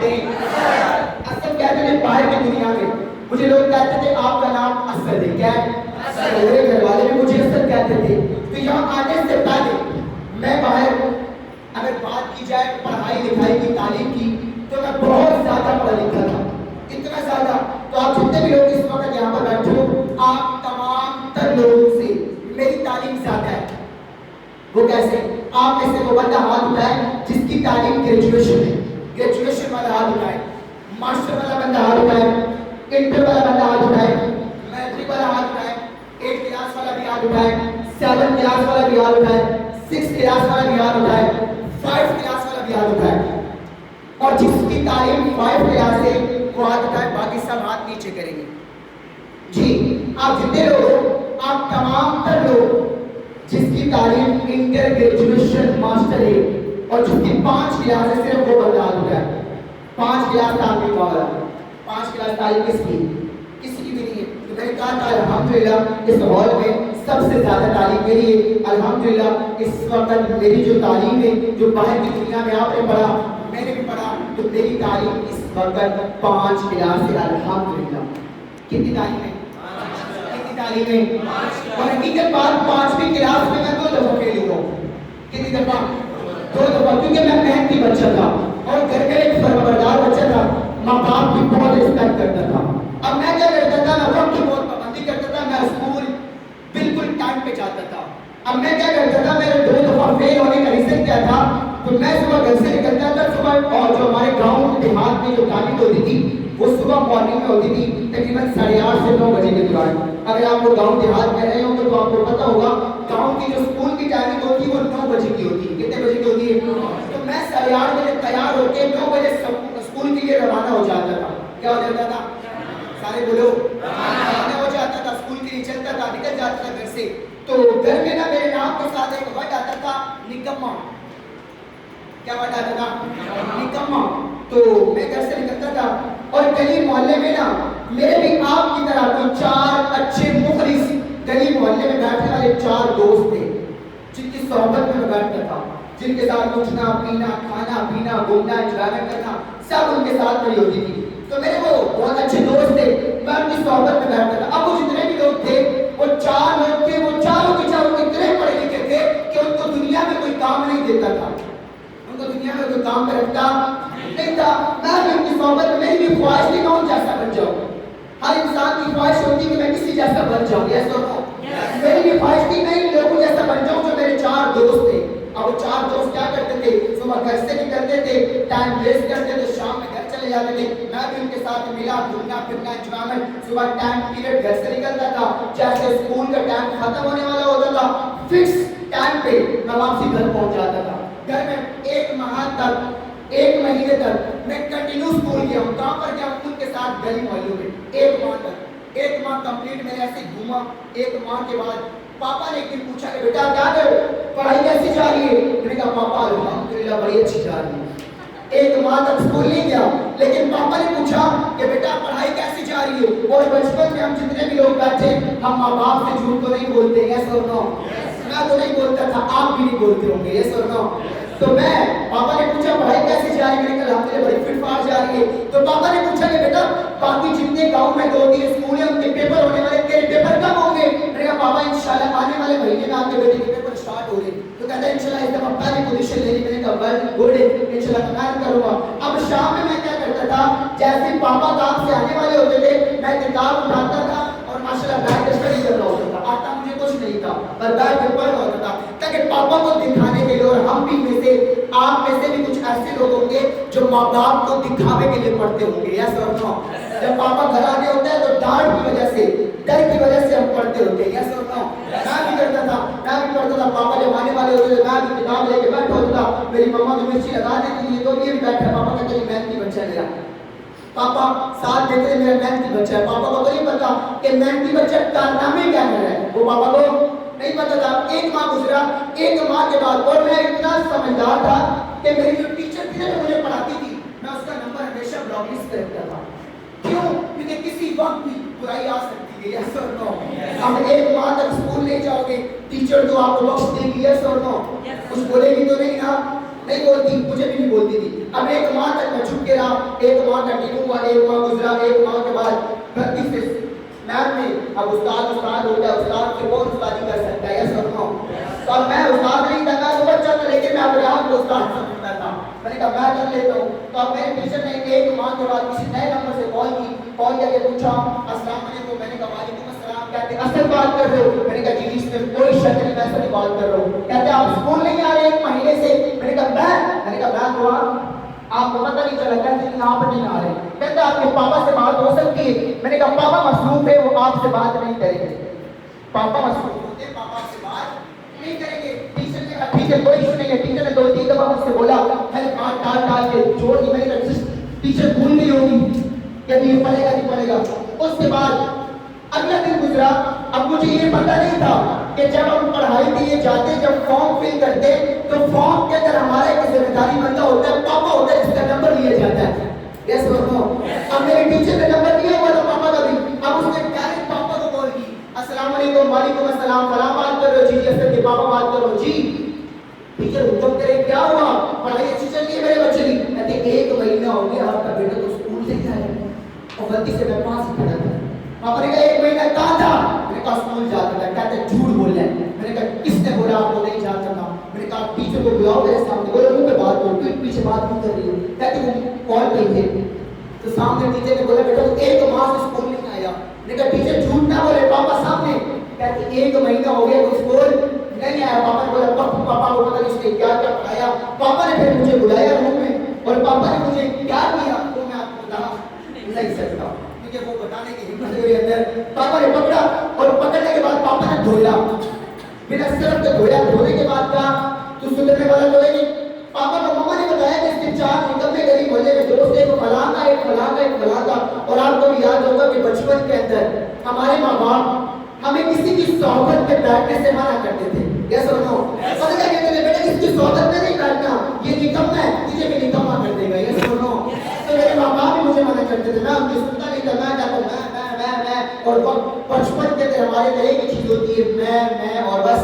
کہتے ہیں؟ اسد کہتے ہیں باہر کی دنیا میں مجھے لوگ کہتے تھے آپ کا نام اسد ہے، کیا ہے؟ میرے گھر والے بھی مجھے اسد کہتے تھے. تو یہاں آنے سے پہلے میں باہر اگر بات کی جائے پڑھائی لکھائی کی، تعلیم کی، تو میں بہت زیادہ پڑھا لکھا تھا، اتنا زیادہ. تو آپ جتنے بھی لوگ اس وقت یہاں پر بیٹھے ہو، آپ تمام تر لوگوں سے میری تعلیم زیادہ ہے. وہ کیسے؟ آپ میں سے وہ بندہ ہاتھ اٹھائے جس کی تعلیم گریجویشن ہے، گریجویشن والا ہاتھ اٹھائے، ماسٹر والا بندہ ہاتھ اٹھائے، انٹر والا بندہ ہاتھ اٹھائے، میٹرک والا ہاتھ اٹھائے، 8 کلاس والا بھی ہاتھ اٹھائے، 7 کلاس والا بھی ہاتھ اٹھائے، 6 کلاس والا بھی ہاتھ اٹھائے، 5 کلاس والا بھی ہاتھ اٹھائے. اور جس کی تعلیم 5 کلاس ہے وہ ہاتھ اٹھائے، باقی سب ہاتھ نیچے کریں گے. جی آپ جتنے لوگ، آپ تمام تر لوگ جس کی تعلیم انٹر گریجویشن ماسٹر ہے اور جس کی 5 کلاس ہے، صرف وہ بندہ ہاتھ اٹھائے. 5 کلاس تعلیم والا، 5 کلاس تعلیم کس کی؟ کسی کی بھی نہیں ہے. تو میں نے کہا تھا الحمدللہ اس ہال میں سب سے زیادہ تعلیم میری ہے. الحمدللہ اس وقت میری جو تعلیم ہے، جو باہر کی دنیا میں آپ نے پڑھا، میں نے بھی پڑھا، تو میری تعلیم اس وقت 5 کلاس ہے. الحمدللہ. کتنی تعلیم ہے؟ کتنی تعلیم ہے؟ اور حقیقت بات 5ویں کلاس میں 2 دفعہ فیل ہوا ہوں. کتنی دفعہ؟ 2 دفعہ. کیونکہ میں محنتی بچہ تھا اور گھر میں ایک فرمانبردار بچہ تھا، ماں باپ کی بہت رسپیکٹ کرتا تھا. اب میں کیا کرتا تھا، میں وقت کی بہت پابندی کرتا تھا، میں اسکول بالکل ٹائم پہ جاتا تھا. اب میں کیا کرتا تھا، میرے 2 دفعہ فیل ہونے کا ریزن کیا تھا؟ تو میں صبح گھر سے نکلتا تھا صبح، اور جو ہمارے گاؤں دیہات میں جو تعلیم ہوتی تھی وہ صبح مارننگ میں ہوتی تھی تقریباً 8:30 سے 9 بجے کے دوران. اگر آپ کو گاؤں دیہات میں رہے ہوں تو آپ کو پتا ہوگا گاؤں کی جو اسکول کی ٹائمنگ ہوتی ہے وہ 9 بجے کی ہوتی ہے. کتنے بجے کی ہوتی ہے؟ تو میں 8:30 بجے تیار ہو کے 9 بجے اسکول کے لیے روانہ ہو جاتا تھا. کیا ہو جاتا تھا؟ سارے بولو. روانہ ہو جاتا تھا، اسکول کے لیے چلتا تھا، نکل جاتا تھا گھر سے. تو گھر میں نا میرے نام کے ساتھ ایک ورڈ آتا تھا، نکما. کیا ورڈ آتا تھا؟ نکما. تو میں گھر سے نکلتا تھا اور گلی محلے میں نا میرے بھی آپ کی طرح کوئی 4 اچھے مخلص گلی محلے میں بیٹھنے والے 4 دوست تھے جن کی صحبت میں بیٹھتا تھا، جن کے ساتھ اٹھنا پینا، کھانا پینا، گھومنا، انجوائمنٹ کرنا، سب ان کے ساتھ کری ہوتی تھی. تو میرے وہ بہت اچھے دوست تھے، میں ان کی صحبت میں بیٹھتا تھا. اب وہ جتنے بھی لوگ تھے وہ 4 لوگ تھے، وہ چاروں کے چاروں اتنے پڑھے لکھے تھے کہ ان کو دنیا میں کوئی کام نہیں دیتا تھا، ان کو دنیا میں کوئی کام پہ رکھتا نہیں تھا. میں بھی ان کی صحبت میں، میری بھی خواہش تھی میں ان جیسا بن جاؤں. ہر انسان کی خواہش ہوتی ہے کہ میں کسی جیسا بن جاؤں. یس اور نو؟ میری بھی خواہش تھی میں ان لوگوں جیسا بن جاؤں جو میرے 4 دوست تھے. اب وہ 4 دوست کیا کرتے تھے، صبح گھر سے نکلتے تھے، ٹائم ویسٹ کرتے تھے، شام میں گھر چلے جاتے تھے. میں بھی ان کے ساتھ ملا، گھومنا پھرنا، انجوائمنٹ. صبح ٹائم پیریڈ گھر سے نکلتا تھا، جیسے اسکول کا ٹائم ختم ہونے والا ہوتا تھا فکس ٹائم پہ میں واپسی گھر پہنچ جاتا تھا. گھر میں 1 ماہ تک، 1 مہینے تک میں کنٹینیو اسکول گیا ہوں. کہاں پر گیا ہوں؟ ان کے ساتھ گلی محلوں میں. 1 ماہ تک، 1 ماہ کمپلیٹ میں ایسے گھوما. 1 ماہ کے بعد پاپا نے ایک دن پوچھا کہ بیٹا کیا کر پڑھائی کیسی جا رہی ہے؟ میں نے کہا پاپا الحمدللہ بڑی اچھی جا رہی ہے. 1 ماہ تک اسکول نہیں گیا لیکن پاپا نے پوچھا کہ بیٹا پڑھائی کیسی جا رہی ہے؟ اور بچپن میں ہم جتنے بھی لوگ بیٹھے ہم ماں باپ سے جھوٹ تو نہیں بولتے. یس اور نو؟ میں تو نہیں بولتا تھا، آپ بھی نہیں بولتے ہوں گے. یس اور نو؟ تو میں، پاپا نے پوچھا پڑھائی کیسی جا رہی ہے؟ میں نے کہا الحمدللہ بڑی فٹ فاٹ جا رہی ہے. تو پاپا نے پوچھا کہ بیٹا باقی جتنے گاؤں میں 2-3 اسکول ہیں ان کے پیپر ہونے والے، تیرے پیپر کب ہوں گے؟ میں نے کہا پاپا انشاءاللہ آنے والے مہینے میں آپ کے بیٹے کے پیپر اسٹارٹ ہو رہے ہیں. تو کہتا ہے انشاءاللہ اس دفعہ پہلی پوزیشن لے لی. میں نے کہا ویری گڈ، انشاءاللہ محنت کروں گا. اب شام میں میں کیا کرتا تھا، جیسے پاپا کام سے آنے والے ہوتے تھے میں کتاب اٹھاتا تھا اور ماشاءاللہ بیٹھ کے اسٹڈی کر رہا ہوتا تھا. آتا مجھے کچھ نہیں تھا پر بیٹھ کے پڑھ رہا ہوتا تھا تاکہ پاپا کو دکھانے کے لیے. اور ہم بھی میں سے، آپ میں سے بھی کچھ ایسے لوگ ہوں گے جو ماں باپ کو دکھاوے کے لیے پڑھتے ہوں گے. یس اور نو؟ جب پاپا گھر آنے ہوتا ہے تو ڈانٹ کی وجہ سے، ڈر کی وجہ سے ہم پڑھتے ہوتے ہیں. یس اور نو؟ میں بھی کرتا تھا، میں بھی پڑھتا تھا. پاپا جب آنے والے ہوتے تھے میں بھی کتاب لے کے بیٹھا ہوتا تھا. میری مما تو مرچی لگا دیتی تھی تو بھی بیٹھا. پاپا کہتے ہیں محنتی بچہ ہے میرا. پاپا ساتھ دیتے ہیں میرا محنتی بچہ ہے. پاپا کو تو نہیں پتا کہ محنتی بچہ کارنامے کیا کر رہا ہے، وہ پاپا کو نہیں پتا تھا. 1 ماہ گزرا، 1 ماہ کے بعد اور میں اتنا سمجھدار تھا کہ میری جو ٹیچر تھی نا جو مجھے پڑھاتی تھی میں اس کا نمبر ہمیشہ بلاک لسٹ پہ رکھتا تھا. کیوں؟ کیونکہ کسی وقت بھی برائی آ سکتی ہے. یس اور نو؟ اب 1 ماہ تک اسکول نہیں جاؤ گے ٹیچر تو آپ کو بخش دے گی. یس اور نو؟ کچھ بولے گی تو نہیں نا؟ نہیں بولتی, مجھے بھی نہیں بولتی تھی. اب ایک ماہ تک میں چھپ کے رہا, ایک ماہ کنٹینیو ہوا, ایک ماہ گزرا, ایک ماہ کے بعد غلطی سے میم نے, اب استاد ہوتا ہے, استاد سے کون استادی کر سکتا ہے, یہ سنو. تو اب میں استاد نہیں تھا, میں بچہ تھا, لیکن میں اپنے آپ کو استاد سمجھتا تھا. میں نے کہا میں کر لیتا ہوں. تو اب میرے ٹیچر نے ایک ماہ کے بعد کسی نئے نمبر سے کال کر کے پوچھا السلام علیکم. میں نے کہا وعلیکم السلام. کہتے ہیں اصل بات کر رہے ہو؟ میں نے کہا جی اس میں کوئی شک نہیں, میں اصل بات کر رہا ہوں. کہتے ہیں آپ اسکول نہیں آ رہے ایک مہینے سے. میں نے کہا میں تو آپ کو پتہ نہیں چلا. کہتے ہیں آپ نہیں آ رہے. کہتے آپ کے پاپا سے بات ہو سکتی ہے. میں نے کہا پاپا مصروف ہے, وہ آپ سے بات نہیں کریں گے. پاپا مصروف ہوتے ہیں, پاپا سے بات نہیں کریں گے. ٹیچر نے کہا ٹھیک ہے کوئی ایشو نہیں ہے. ٹیچر نے 2-3 دفعہ مجھ سے بولا, میں نے بات ٹال کے چھوڑ دی. میں نے کہا ٹیچر بھول گئی ہوگی کہ ابھی یہ پڑھے گا نہیں پڑھے گا. اس کے بعد اگلا دن گزرا. اب مجھے یہ پتہ نہیں تھا کہ جب ہم پڑھائی کے لیے جاتے, جب فارم فل کرتے, تو فارم کے اندر ہمارا ایک ذمہ داری بندہ ہوتا ہے, پاپا ہوتا ہے, جس کا نمبر لیا جاتا ہے. یس اور نو. اب میرے ٹیچر نے نمبر لیا ہوا تھا پاپا کا بھی. اب اس نے ڈائریکٹ پاپا کو کال کی, السلام علیکم. وعلیکم السلام. فلاں بات کر رہے ہو؟ جی اصل کے پاپا بات کر رہے ہو. جی ٹیچر حکم کرے کیا ہوا؟ پڑھائی اچھی چل رہی ہے میرے بچے کی؟ کہتے 1 مہینہ ہو گیا آپ کا بیٹا تو اسکول نہیں آیا. اور غلطی سے میں 5 پڑھا تھا. پاپا نے کہا 1 مہینہ کہاں تھا؟ میں نے کہا اسکول جاتا تھا. کہتے جھوٹ بول رہے ہیں. میں نے کہا کس نے بولا آپ کو نہیں جاتا تھا؟ میں نے کہا ٹیچر کو بلاؤ میرے سامنے. بولے منہ پہ بات کرو, پیٹ پیچھے بات کیوں کر رہی ہو؟ کہتے وہ کال پہ تھے. تو سامنے ٹیچر نے بولا بیٹا تو 1 ماہ سے اسکول نہیں آیا. میں نے کہا ٹیچر جھوٹ نہ بولے, پاپا سامنے. کہتے 1 مہینہ ہو گیا تو اسکول نہیں آیا. پاپا نے بولا پاپا کو پتہ نہیں اس نے کیا کیا پڑھایا. پاپا نے پھر مجھے بلایا روم میں, اور پاپا نے مجھے کیا کیا وہ میں آپ کو بتا نہیں سکتا, کیونکہ وہ بتانے کی ہمت میرے اندر. پاپا نے پکڑا, اور پکڑنے کے بعد پاپا نے دھویا, بنا صرف کے دھویا. دھونے کے بعد کہا تو سدھرنے والا تو ہے نہیں. پاپا کو ماما نے بتایا کہ اس کے 4 نکمے گلی محلے میں دوست, ایک فلاں کا, ایک فلاں کا, ایک فلاں کا. اور آپ کو بھی یاد ہوگا کہ بچپن کے اندر ہمارے ماں باپ ہمیں کسی کی صحبت میں بیٹھنے سے منع کرتے تھے. یس اور نو. پتہ کیا کہتے تھے؟ بیٹا اس کی صحبت میں نہیں بیٹھنا, یہ نکما ہے, تجھے بھی نکما کر دے گا. یس اور نو. تو میرے ماں باپ بھی مجھے منع کرتے تھے, میں ان کی سنتا نہیں تھا. میں کہتا میں اور بچپن کے اندر ہمارے اندر ایک چیز ہوتی ہے, میں اور بس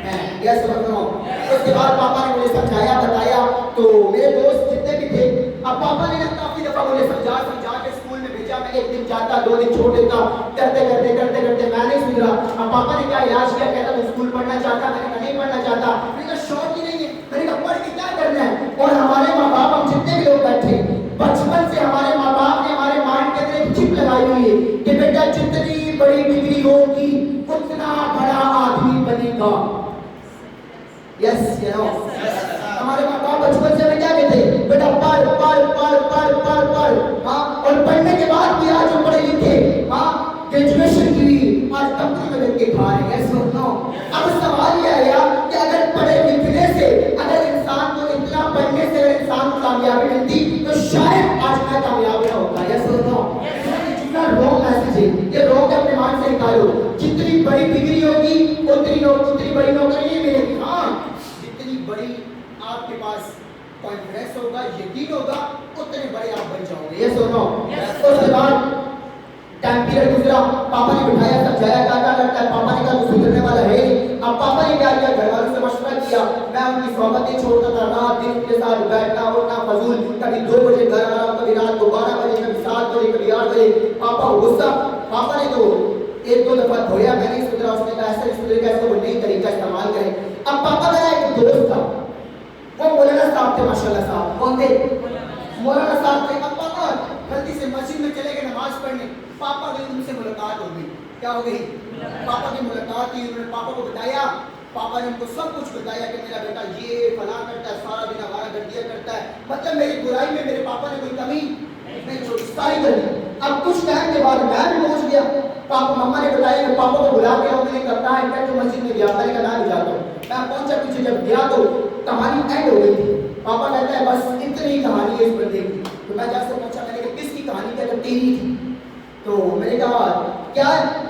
میں. یس اور نو. اس کے بعد پاپا نے مجھے سمجھایا بتایا. تو میرے دوست جتنے بھی تھے, اب پاپا نے کافی دفعہ مجھے سمجھا کے اسکول میں بھیجا. میں 1 دن جاتا, 2 دن چھوڑ دیتا, کرتے میں نہیں سدھرا. اب پاپا نے کیا علاج کیا, کہتا تو اسکول پڑھنا چاہتا. میں نے کہا نہیں پڑھنا چاہتا. میں نے کہا شوق ہی نہیں ہے. میں نے کہا پڑھ کے کیا کرنا ہے؟ اور ہمارے ماں باپ, ہم جتنے بھی لوگ بیٹھے, بچپن سے ہمارے ماں باپ نے ہمارے مائنڈ کے اندر ایک چپ لگائی ہوئی ہے کہ بیٹا جتنی بڑی ڈگری ہوگی اتنا بڑا آدمی بنے گا. Yes you know. ہمارے ماں باپ بچپن سے ہمیں کیا کہتے ہیں؟ بیٹا پڑھ. ہاں, اور پڑھنے کے بعد بھی آج ہم پڑھے لکھے, ہاں, گریجویشن کی آج کمپنی میں لگ کے کھا رہے ہیں. یس اور نو. اب سوال یہ آیا کہ اگر پڑھے لکھنے سے, اگر انسان کو اتنا پڑھنے سے اگر انسان کو کامیابی ملتی تو شاید آج میں کامیاب نہ ہوتا. یس اور نو. رونگ میسج ہے, یہ رونگ اپنے مان سے نکالو. جتنی بڑی ڈگری ہوگی اتنی بڑی نوکری نہیں ملے گی. ہاں, جتنی بڑی آپ کے پاس کانفیڈنس ہوگا, یقین ہوگا, اتنے بڑے آپ بن جاؤ گے. یس اور نو. اس کے بعد ٹائم پیریڈ گزرا, پاپا نے بٹھایا, سمجھایا کیا کرتا ہے. پاپا نے کہا تو سدھرنے والا ہے. اب پاپا نے کیا کیا, گھر والوں سے مشورہ کیا. میں ان کی صحبت نہیں چھوڑتا تھا, رات دن ان کے ساتھ بیٹھنا اٹھنا فضول. کبھی 2 بجے گھر آنا, کبھی رات کو 12 بجے, کبھی 7 بجے, کبھی 8 بجے. پاپا کو غصہ. پاپا نے تو 1-2 دفعہ دھویا, میں نہیں سدھرا. اس نے کہا ایسا نہیں سدھرے گا, ایسا کوئی نئی طریقہ استعمال کریں. اب پاپا کا ایک دوست تھا, وہ مولانا صاحب تھے, ماشاءاللہ صاحب. کون تھے؟ مولانا صاحب تھے. اب پاپا غلطی سے مسجد میں چلے گئے نماز پڑھنے. پاپا کی ان سے ملاقات ہو گئی. کیا ہو گئی؟ پاپا کی ملاقات ہوئی. انہوں نے پاپا کو بتایا. پاپا نے ان کو سب کچھ بتایا کہ میرا بیٹا یہ فلاں کرتا ہے, سارا دن ہمارا گردیا کرتا ہے. مطلب میری برائی میں میرے پاپا نے کوئی کمی نہیں چھوڑی, ساری کر دی. اب کچھ ٹائم کے بعد میں بھی پہنچ گیا. پاپا مما نے بتایا کہ پاپا کو بلا کے میں نے کرتا ہے کہ مسجد میں گیا. میں نے کہا نہیں جاتا ہوں. میں پہنچا پیچھے, جب گیا تو کہانی اینڈ ہو گئی تھی. پاپا کہتا ہے بس اتنی ہی کہانی ہے اس بندے کی. تو میں جا سے پوچھا, میں نے کہا کس کی کہانی؟ کہتا تیری تھی. تو میں نے کہا کیا ہے؟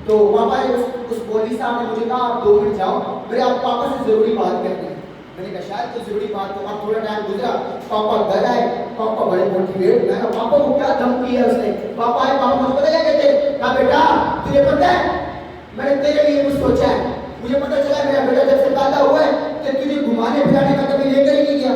تو پاپا نے اس مولوی صاحب نے مجھے کہا آپ 2 منٹ جاؤ, میرے آپ پاپا سے ضروری بات کرتے ہیں. میں نے کہا شاید تو ضروری بات ہو. اب تھوڑا ٹائم گزرا, پاپا گھر آئے. پاپا بڑے موٹیویٹ. میں کہا پاپا کو کیا دھمکی ہے اس نے؟ پاپا آئے, پاپا مجھے پتا کیا کہتے ہیں, کہا بیٹا تجھے پتا ہے میں نے تیرے لیے کچھ سوچا ہے. مجھے پتا چلا میرا بیٹا جب سے پیدا ہوا ہے کہ تجھے گھمانے پھرانے کا کبھی لے کر ہی نہیں گیا.